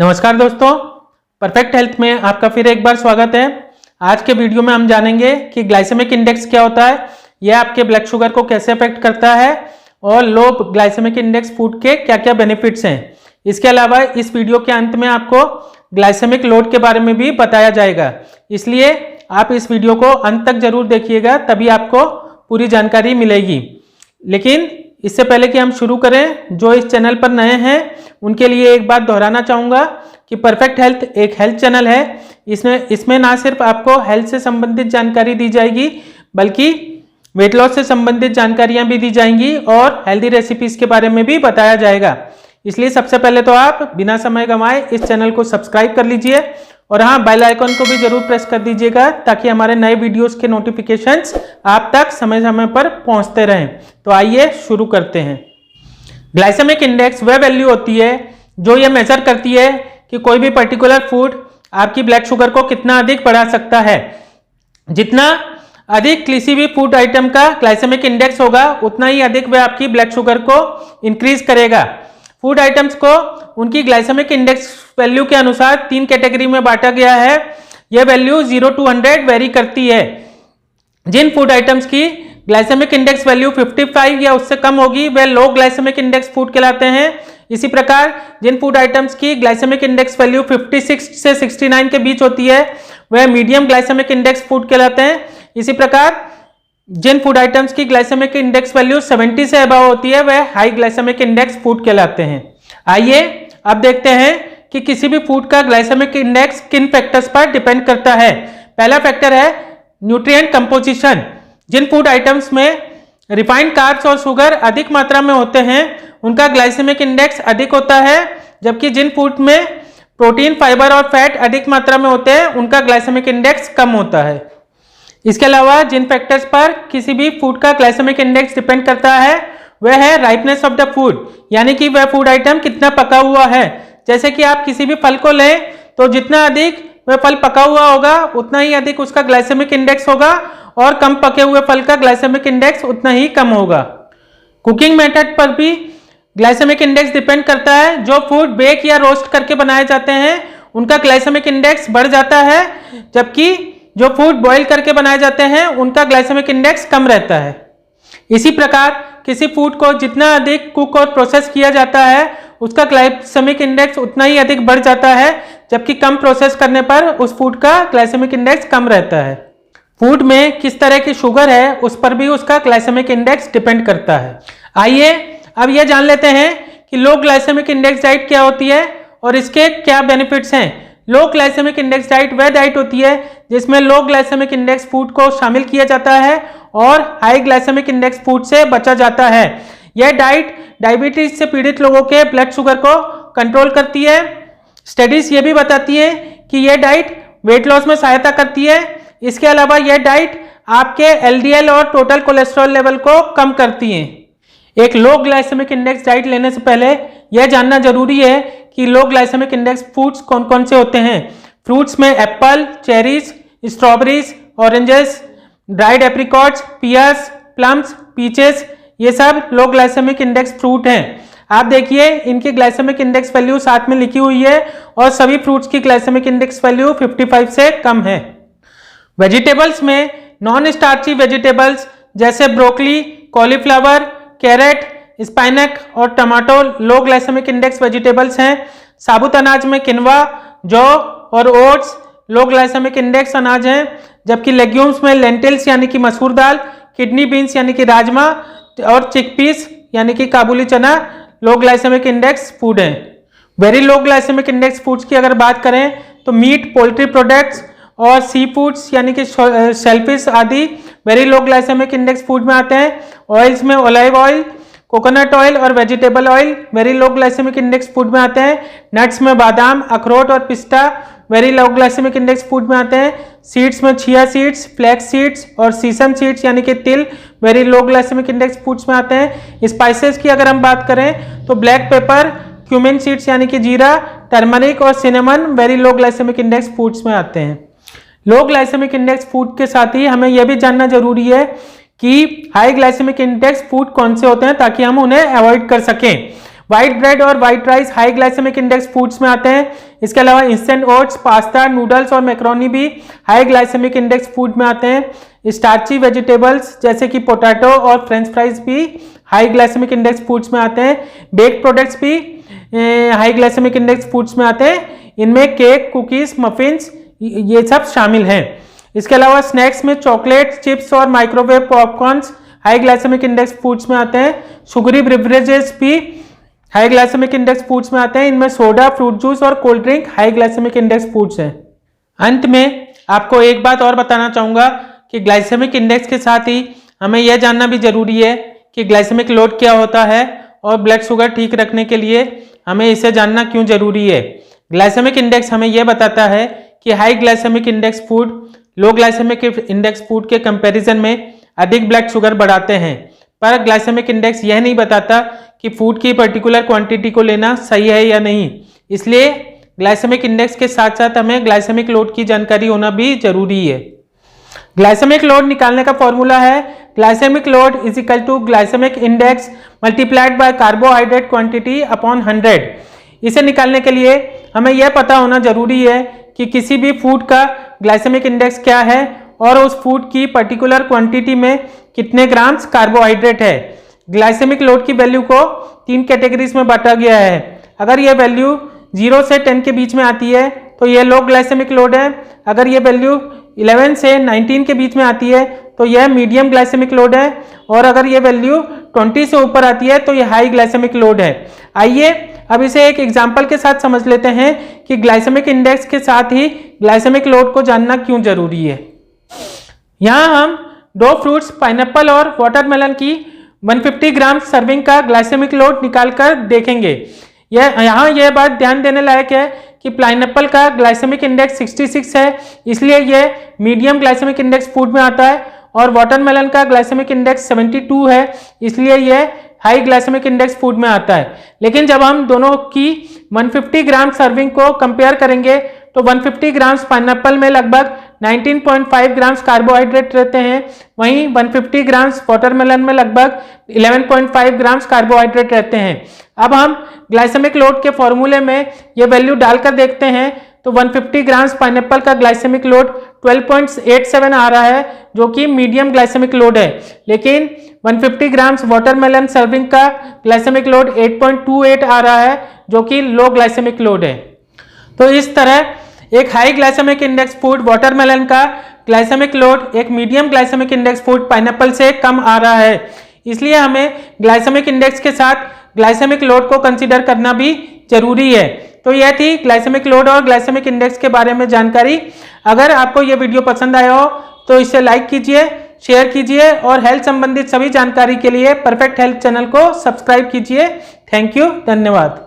नमस्कार दोस्तों, perfect health में आपका फिर एक बार स्वागत है। आज के वीडियो में हम जानेंगे कि ग्लाइसेमिक इंडेक्स क्या होता है, यह आपके ब्लड शुगर को कैसे अफेक्ट करता है और लो ग्लाइसेमिक इंडेक्स फूड के क्या क्या बेनिफिट्स हैं। इसके अलावा इस वीडियो के अंत में आपको ग्लाइसेमिक लोड के बारे में भी बताया जाएगा, इसलिए आप इस वीडियो को अंत तक जरूर देखिएगा, तभी आपको पूरी जानकारी मिलेगी। लेकिन इससे पहले कि हम शुरू करें, जो इस चैनल पर नए हैं उनके लिए एक बात दोहराना चाहूँगा कि परफेक्ट हेल्थ एक हेल्थ चैनल है। इसमें ना सिर्फ आपको हेल्थ से संबंधित जानकारी दी जाएगी, बल्कि वेट लॉस से संबंधित जानकारियां भी दी जाएंगी और हेल्दी रेसिपीज के बारे में भी बताया जाएगा। इसलिए सबसे पहले तो आप बिना समय गंवाए इस चैनल को सब्सक्राइब कर लीजिए और हाँ, बेल आइकन को भी जरूर प्रेस कर दीजिएगा ताकि हमारे नए वीडियोस के नोटिफिकेशंस आप तक समय समय पर पहुंचते रहें। तो आइए शुरू करते हैं। ग्लाइसेमिक इंडेक्स वह वैल्यू होती है जो ये मेजर करती है कि कोई भी पर्टिकुलर फूड आपकी ब्लड शुगर को कितना अधिक बढ़ा सकता है। जितना अधिक किसी भी फूड आइटम का ग्लाइसेमिक इंडेक्स होगा, उतना ही अधिक वह आपकी ब्लड शुगर को इंक्रीज करेगा। फूड आइटम्स को उनकी ग्लाइसेमिक इंडेक्स वैल्यू के अनुसार 3 कैटेगरी में बांटा गया है। यह वैल्यू 0 to 100 वेरी करती है। जिन फूड आइटम्स की ग्लाइसेमिक इंडेक्स वैल्यू 55 या उससे कम होगी, वे लो ग्लाइसेमिक इंडेक्स फूड कहलाते हैं। इसी प्रकार जिन फूड आइटम्स की ग्लाइसेमिक इंडेक्स वैल्यू 56 से 69 के बीच होती है, वह मीडियम ग्लाइसेमिक इंडेक्स फूड कहलाते हैं। इसी प्रकार जिन फूड आइटम्स की ग्लाइसेमिक इंडेक्स वैल्यू 70 से अबव होती है, वह हाई ग्लाइसेमिक इंडेक्स फूड कहलाते हैं। आइए अब देखते हैं कि किसी भी फूड का ग्लाइसेमिक इंडेक्स किन फैक्टर्स पर डिपेंड करता है। पहला फैक्टर है न्यूट्रिएंट कंपोजिशन। जिन फूड आइटम्स में रिफाइंड कार्ब्स और शुगर अधिक मात्रा में होते हैं, उनका ग्लाइसेमिक इंडेक्स अधिक होता है, जबकि जिन फूड में प्रोटीन, फाइबर और फैट अधिक मात्रा में होते हैं, उनका ग्लाइसेमिक इंडेक्स कम होता है। इसके अलावा जिन फैक्टर्स पर किसी भी फूड का ग्लाइसेमिक इंडेक्स डिपेंड करता है, वह है राइपनेस ऑफ द फूड, यानी कि वह फूड आइटम कितना पका हुआ है। जैसे कि आप किसी भी फल को लें तो जितना अधिक वह फल पका हुआ होगा, उतना ही अधिक उसका ग्लाइसेमिक इंडेक्स होगा और कम पके हुए फल का ग्लाइसेमिक इंडेक्स उतना ही कम होगा। कुकिंग मेथड पर भी ग्लाइसेमिक इंडेक्स डिपेंड करता है। जो फूड बेक या रोस्ट करके बनाए जाते हैं, उनका ग्लाइसेमिक इंडेक्स बढ़ जाता है, जबकि जो फूड बॉईल करके बनाए जाते हैं, उनका ग्लाइसेमिक इंडेक्स कम रहता है। इसी प्रकार किसी फूड को जितना अधिक कुक और प्रोसेस किया जाता है, उसका ग्लाइसेमिक इंडेक्स उतना ही अधिक बढ़ जाता है, जबकि कम प्रोसेस करने पर उस फूड का ग्लाइसेमिक इंडेक्स कम रहता है। फूड में किस तरह की शुगर है, उस पर भी उसका ग्लाइसेमिक इंडेक्स डिपेंड करता है। आइए अब यह जान लेते हैं कि लो ग्लाइसेमिक इंडेक्स डाइट क्या होती है और इसके क्या बेनिफिट्स हैं। लो ग्लाइसेमिक इंडेक्स डाइट वह डाइट होती है जिसमें लो ग्लाइसेमिक इंडेक्स फूड को शामिल किया जाता है और हाई ग्लाइसेमिक इंडेक्स फूड से बचा जाता है। यह डाइट डायबिटीज से पीड़ित लोगों के ब्लड शुगर को कंट्रोल करती है। स्टडीज ये भी बताती है कि यह डाइट वेट लॉस में सहायता करती है। इसके अलावा यह डाइट आपके एलडीएल और टोटल कोलेस्ट्रॉल लेवल को कम करती है। एक लो ग्लाइसेमिक इंडेक्स डाइट लेने से पहले यह जानना जरूरी है कि लो ग्लाइसेमिक इंडेक्स फूड्स कौन कौन से होते हैं। फ्रूट्स में apple, cherries, strawberries, oranges, dried apricots, pears, plums, peaches, ये सब लो ग्लाइसेमिक इंडेक्स फ्रूट हैं। आप देखिए इनकी ग्लाइसेमिक इंडेक्स वैल्यू साथ में लिखी हुई है और सभी फ्रूट्स की ग्लाइसेमिक इंडेक्स वैल्यू 55 से कम है। वेजिटेबल्स में नॉन स्टार्ची वेजिटेबल्स जैसे ब्रोकली, कॉलीफ्लावर, कैरेट, स्पाइनक और टमाटो लो ग्लाइसेमिक इंडेक्स वेजिटेबल्स हैं। साबुत अनाज में किनवा, जौ और ओट्स लो ग्लाइसेमिक इंडेक्स अनाज हैं, जबकि लेग्यूम्स में लेंटिल्स यानी कि मसूर दाल, किडनी बीन्स यानी कि राजमा और चिकपीस यानी कि काबुली चना लो ग्लाइसेमिक इंडेक्स फूड हैं। Very low glycemic index foods की अगर बात करें तो मीट, पोल्ट्री प्रोडक्ट्स और सी फूड्स यानी कि शेलफिश आदि very low glycemic index food में आते हैं। ऑयल्स में ऑलिव ऑयल, कोकोनट ऑयल और vegetable oil very low glycemic index food में आते हैं। नट्स में बादाम, अखरोट और पिस्ता very low glycemic index food में आते हैं। सीड्स में चिया सीड्स, फ्लैक्स सीड्स और सीसम सीड्स यानी कि तिल very low glycemic index foods में आते हैं। स्पाइसेस की अगर हम बात करें तो ब्लैक पेपर, क्यूमिन सीड्स यानी कि जीरा, टर्मरिक और cinnamon very low glycemic index foods में आते हैं। लो ग्लाइसेमिक इंडेक्स फूड के साथ ही हमें यह भी जानना जरूरी है कि हाई ग्लाइसेमिक इंडेक्स फूड कौन से होते हैं ताकि हम उन्हें अवॉइड कर सकें। व्हाइट ब्रेड और white rice high glycemic index foods में आते हैं। इसके अलावा इंस्टेंट ओट्स, पास्ता, नूडल्स और मैक्रोनी भी हाई ग्लाइसेमिक इंडेक्स फूड में आते हैं। स्टार्ची वेजिटेबल्स जैसे कि पोटैटो और फ्रेंच फ्राइज भी हाई ग्लाइसेमिक इंडेक्स फूड्स में आते हैं। बेक्ड प्रोडक्ट्स भी हाई ग्लाइसेमिक इंडेक्स फूड्स में आते हैं। इनमें केक, कुकीज, मफिन्स ये सब शामिल हैं। इसके अलावा स्नैक्स में चॉकलेट, चिप्स और microwave popcorns high glycemic index foods में आते हैं। शुगरी बेवरेजेस भी हाई ग्लाइसेमिक इंडेक्स फूड्स में आते हैं। इनमें सोडा, फ्रूट जूस और cold drink high glycemic index foods हैं। अंत में आपको एक बात और बताना चाहूँगा कि ग्लाइसेमिक इंडेक्स के साथ ही हमें यह जानना भी जरूरी है कि ग्लाइसेमिक लोड क्या होता है और ब्लड शुगर ठीक रखने के लिए हमें इसे जानना क्यों जरूरी है। ग्लाइसेमिक इंडेक्स हमें यह बताता है कि हाई ग्लाइसेमिक इंडेक्स फूड लो ग्लाइसेमिक इंडेक्स फूड के कंपैरिजन में अधिक ब्लड शुगर बढ़ाते हैं, पर ग्लाइसेमिक इंडेक्स यह नहीं बताता कि फूड की पर्टिकुलर क्वांटिटी को लेना सही है या नहीं। इसलिए ग्लाइसेमिक इंडेक्स के साथ साथ हमें ग्लाइसेमिक लोड की जानकारी होना भी जरूरी है। ग्लाइसेमिक लोड निकालने का फॉर्मूला है glycemic load is equal to glycemic index multiplied by carbohydrate quantity upon 100। इसे निकालने के लिए हमें यह पता होना जरूरी है कि किसी भी फूड का ग्लाइसेमिक इंडेक्स क्या है और उस फूड की पर्टिकुलर क्वांटिटी में कितने ग्राम्स कार्बोहाइड्रेट है। ग्लाइसेमिक लोड की वैल्यू को 3 कैटेगरीज में बांटा गया है। अगर यह वैल्यू 0 से 10 के बीच में आती है तो यह लो ग्लाइसेमिक लोड है। अगर यह वैल्यू 11 से 19 के बीच में आती है तो यह मीडियम ग्लाइसेमिक लोड है और अगर यह वैल्यू 20 से ऊपर आती है तो यह हाई ग्लाइसेमिक लोड है। आइए अब इसे एक एग्जांपल के साथ समझ लेते हैं कि ग्लाइसेमिक इंडेक्स के साथ ही ग्लाइसेमिक लोड को जानना क्यों जरूरी है। यहाँ हम दो फ्रूट्स पाइनएप्पल और वाटरमेलन की 150 ग्राम सर्विंग का ग्लाइसेमिक लोड निकालकर देखेंगे। यहाँ यह बात ध्यान देने लायक है कि पाइनएप्पल का ग्लाइसेमिक इंडेक्स 66 है, इसलिए यह मीडियम ग्लाइसेमिक इंडेक्स फूड में आता है, और वाटरमेलन का ग्लाइसेमिक इंडेक्स 72 है, इसलिए यह हाई ग्लाइसेमिक इंडेक्स फूड में आता है। लेकिन जब हम दोनों की 150 ग्राम सर्विंग को कंपेयर करेंगे तो 150 ग्राम्स पाइनएप्पल में लगभग 19.5 ग्राम्स कार्बोहाइड्रेट रहते हैं, वहीं 150 ग्राम्स वाटरमेलन में लगभग 11.5 ग्राम्स कार्बोहाइड्रेट रहते हैं। अब हम ग्लाइसेमिक लोड के फॉर्मूले में ये वैल्यू डालकर देखते हैं तो 150 ग्राम्स पाइनएप्पल का ग्लाइसेमिक लोड 12.87 आ रहा है, जो कि मीडियम ग्लाइसेमिक लोड है, लेकिन 150 ग्राम्स वाटरमेलन सर्विंग का ग्लाइसेमिक लोड 8.28 आ रहा है, जो कि लो ग्लाइसेमिक लोड है। तो इस तरह एक high glycemic index food watermelon का ग्लाइसेमिक लोड एक medium glycemic index food pineapple से कम आ रहा है, इसलिए हमें ग्लाइसेमिक इंडेक्स के साथ ग्लाइसेमिक लोड को कंसीडर करना भी जरूरी है। तो यह थी ग्लाइसेमिक लोड और ग्लाइसेमिक इंडेक्स के बारे में जानकारी। अगर आपको यह वीडियो पसंद आया हो तो इसे लाइक कीजिए, शेयर कीजिए और हेल्थ संबंधित सभी जानकारी के लिए परफेक्ट हेल्थ चैनल को सब्सक्राइब कीजिए। थैंक यू, धन्यवाद।